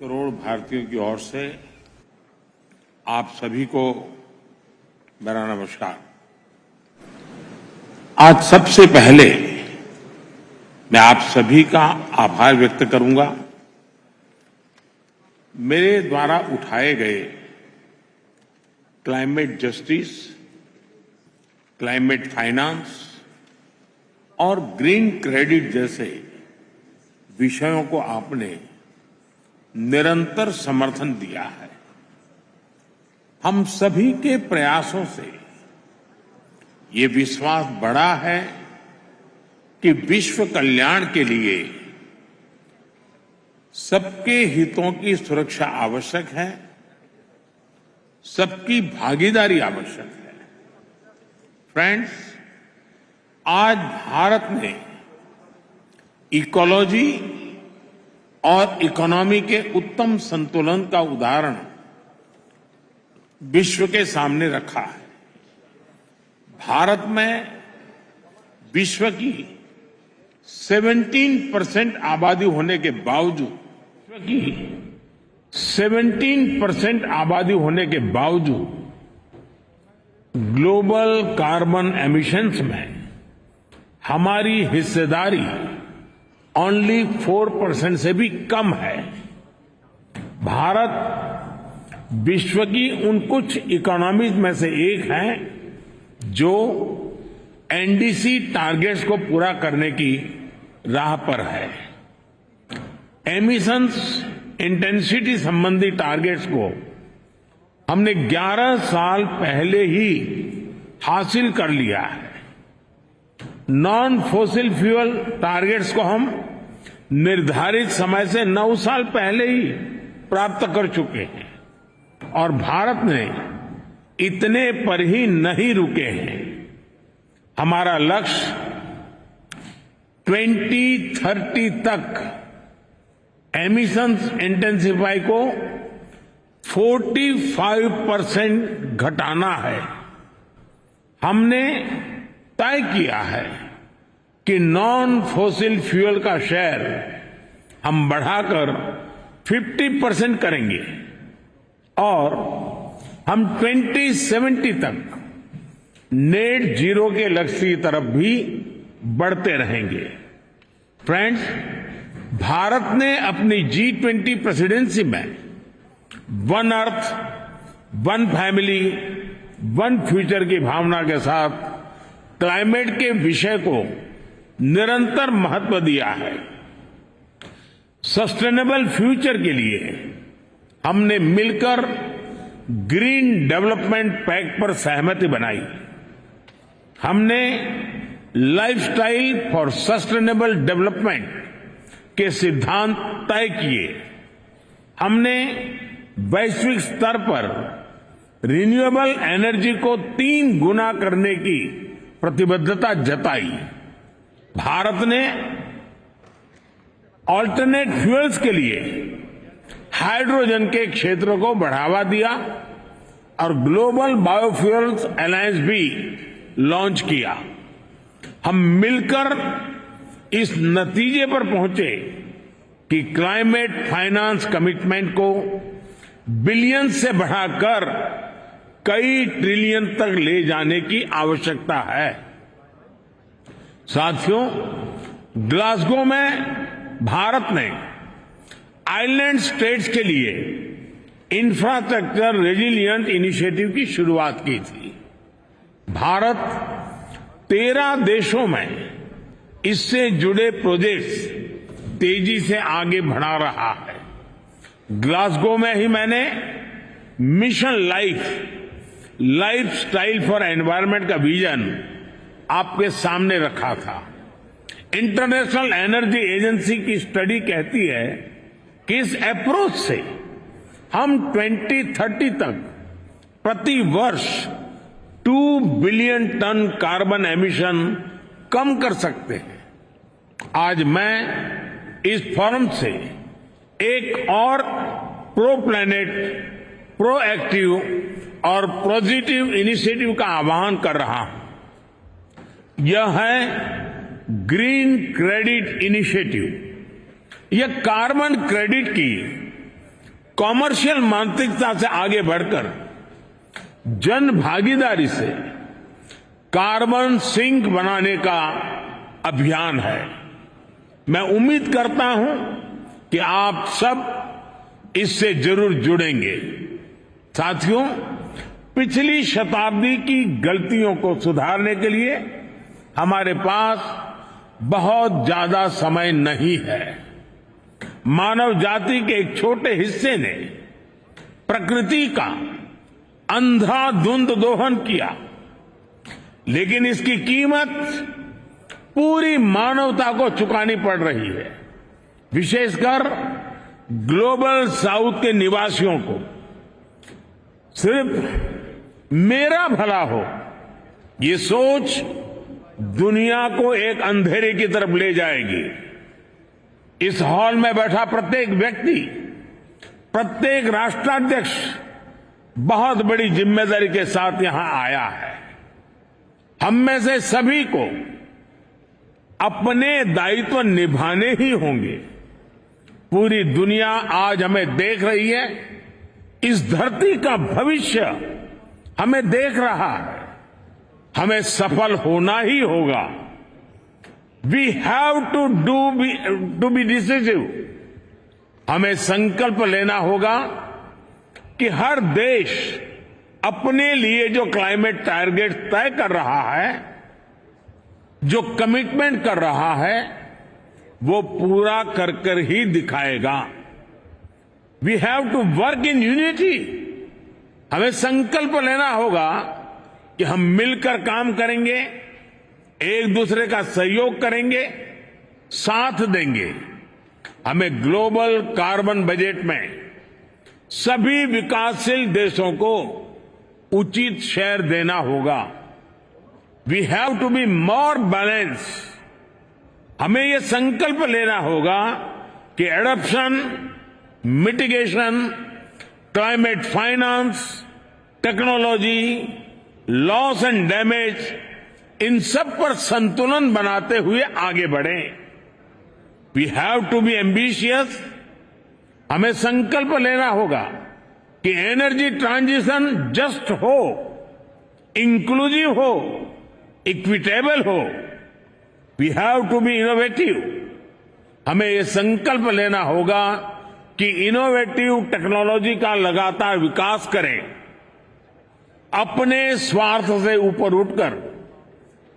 करोड़ भारतीयों की ओर से आप सभी को मेरा नमस्कार। आज सबसे पहले मैं आप सभी का आभार व्यक्त करूंगा। मेरे द्वारा उठाए गए क्लाइमेट जस्टिस, क्लाइमेट फाइनेंस और ग्रीन क्रेडिट जैसे विषयों को आपने निरंतर समर्थन दिया है। हम सभी के प्रयासों से ये विश्वास बढ़ा है कि विश्व कल्याण के लिए सबके हितों की सुरक्षा आवश्यक है, सबकी भागीदारी आवश्यक है। फ्रेंड्स, आज भारत ने इकोलॉजी और इकोनॉमी के उत्तम संतुलन का उदाहरण विश्व के सामने रखा है। भारत में विश्व की 17% आबादी होने के बावजूद 17% आबादी होने के बावजूद ग्लोबल कार्बन एमिशंस में हमारी हिस्सेदारी ओनली 4% से भी कम है। भारत विश्व की उन कुछ इकोनॉमीज में से एक है जो एनडीसी टारगेट्स को पूरा करने की राह पर है। एमिशंस इंटेंसिटी संबंधी टारगेट्स को हमने 11 साल पहले ही हासिल कर लिया है। नॉन फॉसिल फ्यूल टारगेट्स को हम निर्धारित समय से 9 साल पहले ही प्राप्त कर चुके हैं और भारत ने इतने पर ही नहीं रुके हैं। हमारा लक्ष्य 2030 तक एमिशंस इंटेंसिफाई को 45% घटाना है। हमने तय किया है कि नॉन फॉसिल फ्यूल का शेयर हम बढ़ाकर 50% करेंगे और हम 2070 तक नेट जीरो के लक्ष्य की तरफ भी बढ़ते रहेंगे। फ्रेंड्स, भारत ने अपनी G20 प्रेसिडेंसी में one earth, one family, one future की भावना के साथ क्लाइमेट के विषय को निरंतर महत्व दिया है। सस्टेनेबल फ्यूचर के लिए हमने मिलकर ग्रीन डेवलपमेंट पैक्ट पर सहमति बनाई। हमने लाइफस्टाइल फॉर सस्टेनेबल डेवलपमेंट के सिद्धांत तय किए। हमने वैश्विक स्तर पर रिन्यूएबल एनर्जी को 3 गुना करने की प्रतिबद्धता जताई। भारत ने ऑल्टरनेट फ्यूल्स के लिए हाइड्रोजन के क्षेत्र को बढ़ावा दिया और ग्लोबल बायोफ्यूल्स अलायंस भी लॉन्च किया। हम मिलकर इस नतीजे पर पहुंचे कि क्लाइमेट फाइनेंस कमिटमेंट को बिलियन से बढ़ाकर कई ट्रिलियन तक ले जाने की आवश्यकता है। साथियों, ग्लासगो में भारत ने आइलैंड स्टेट्स के लिए इंफ्रास्ट्रक्चर रेजिलिएंट इनिशिएटिव की शुरुआत की थी। भारत 13 देशों में इससे जुड़े प्रोजेक्ट्स तेजी से आगे बढ़ा रहा है। ग्लासगो में ही मैंने mission life style for environment का विजन आपके सामने रखा था। इंटरनेशनल एनर्जी एजेंसी की स्टडी कहती है कि इस अप्रोच से हम 2030 तक प्रति वर्ष 2 बिलियन टन कार्बन एमिशन कम कर सकते हैं। आज मैं इस फोरम से एक और प्रो प्लैनेट, प्रोएक्टिव और पॉजिटिव इनिशिएटिव का आह्वान कर रहा हूं। यह है ग्रीन क्रेडिट इनिशिएटिव। यह कार्बन क्रेडिट की कॉमर्शियल मानसिकता से आगे बढ़कर जन भागीदारी से कार्बन सिंक बनाने का अभियान है। मैं उम्मीद करता हूं कि आप सब इससे जरूर जुड़ेंगे। साथियों, पिछली शताब्दी की गलतियों को सुधारने के लिए हमारे पास बहुत ज्यादा समय नहीं है। मानव जाति के एक छोटे हिस्से ने प्रकृति का अंधाधुंध दोहन किया, लेकिन इसकी कीमत पूरी मानवता को चुकानी पड़ रही है। विशेषकर ग्लोबल साउथ के निवासियों को सिर्फ मेरा भला हो, ये सोच दुनिया को एक अंधेरे की तरफ ले जाएगी। इस हॉल में बैठा प्रत्येक व्यक्ति, प्रत्येक राष्ट्राध्यक्ष बहुत बड़ी जिम्मेदारी के साथ यहां आया है। हम में से सभी को अपने दायित्व निभाने ही होंगे। पूरी दुनिया आज हमें देख रही है। इस धरती का भविष्य हमें देख रहा है। हमें सफल होना ही होगा। We have to be decisive. हमें संकल्प लेना होगा कि हर देश अपने लिए जो क्लाइमेट टारगेट तय कर रहा है, जो कमिटमेंट कर रहा है, वो पूरा कर कर ही दिखाएगा। We have to work in unity. हमें संकल्प लेना होगा कि हम मिलकर काम करेंगे, एक दूसरे का सहयोग करेंगे, साथ देंगे। हमें ग्लोबल कार्बन बजट में सभी विकासशील देशों को उचित शेयर देना होगा। We have to be more balance. हमें यह संकल्प लेना होगा कि adoption, mitigation, climate finance, technology, loss and damage, इन सब पर संतुलन बनाते हुए आगे बढ़ें। We have to be ambitious. हमें संकल्प लेना होगा कि एनर्जी ट्रांजिशन जस्ट हो, इंक्लूसिव हो, इक्विटेबल हो। We have to be innovative. हमें यह संकल्प लेना होगा कि इनोवेटिव टेक्नोलॉजी का लगातार विकास करें। अपने स्वार्थ से ऊपर उठकर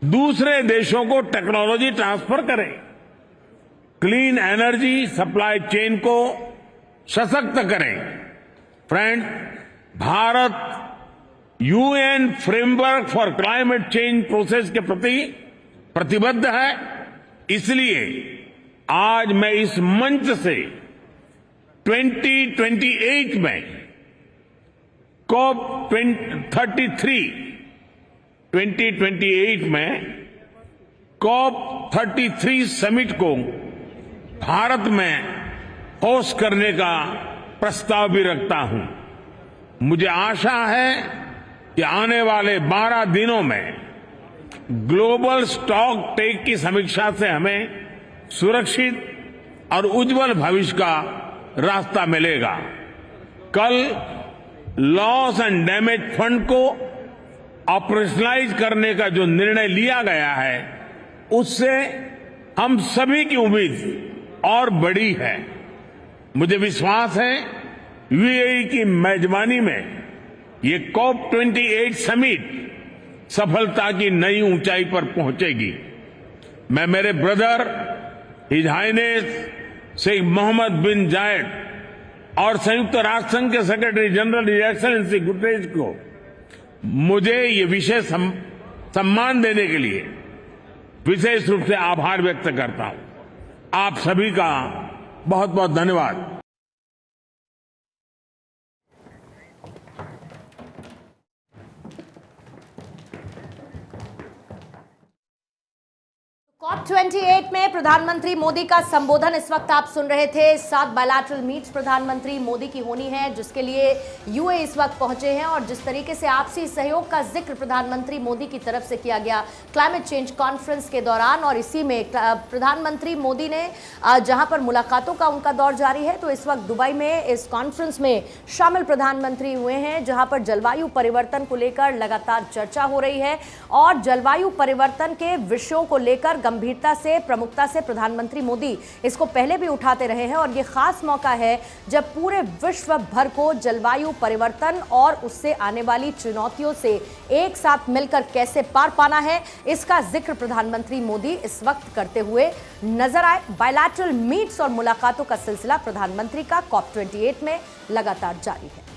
दूसरे देशों को टेक्नोलॉजी ट्रांसफर करें। क्लीन एनर्जी सप्लाई चेन को सशक्त करें। Friend, Bharat UN framework for climate change process के प्रति प्रतिबद्ध है। इसलिए आज मैं इस मंच से 2028 में COP 2028 में COP 33 समिट को भारत में होस्ट करने का प्रस्ताव भी रखता हूं। मुझे आशा है कि आने वाले 12 दिनों में ग्लोबल स्टॉक टेक की समीक्षा से हमें सुरक्षित और उज्जवल भविष्य का रास्ता मिलेगा। कल लॉस एंड डैमेज फंड को ऑपरेशनलाइज करने का जो निर्णय लिया गया है, उससे हम सभी की उम्मीद और बड़ी है। मुझे विश्वास है यूएई की मेजबानी में ये COP 28 समिट सफलता की नई ऊंचाई पर पहुंचेगी। मैं मेरे brother his highness Sheikh Mohammed bin Zayed और संयुक्त राष्ट्र संघ के secretary general his excellency Guterres को मुझे ये विशेष सम्मान देने के लिए विशेष रूप से आभार व्यक्त करता हूं। आप सभी का बहुत बहुत धन्यवाद। COP28 में प्रधानमंत्री मोदी का संबोधन इस वक्त आप सुन रहे थे। 7 बायलैटरल मीट्स प्रधानमंत्री मोदी की होनी है, जिसके लिए यूएई इस वक्त पहुंचे हैं। और जिस तरीके से आपसी सहयोग का जिक्र प्रधानमंत्री मोदी की तरफ से किया गया क्लाइमेट चेंज कॉन्फ्रेंस के दौरान, और इसी में प्रधानमंत्री मोदी ने जहां पर मुलाकातों का उनका दौर जारी है, तो इस वक्त दुबई में इस कॉन्फ्रेंस में शामिल प्रधानमंत्री हुए हैं, जहां पर जलवायु परिवर्तन को लेकर लगातार चर्चा हो रही है। और जलवायु परिवर्तन के विषयों को लेकर गंभीरता से, प्रमुखता से प्रधानमंत्री मोदी इसको पहले भी उठाते रहे हैं। और ये खास मौका है जब पूरे विश्व भर को जलवायु परिवर्तन और उससे आने वाली चुनौतियों से एक साथ मिलकर कैसे पार पाना है, इसका जिक्र प्रधानमंत्री मोदी इस वक्त करते हुए नजर आए। बायलैटरल मीट्स और मुलाकातों का सिलसिला प्रधानमंत्री का COP28 में लगातार जारी है।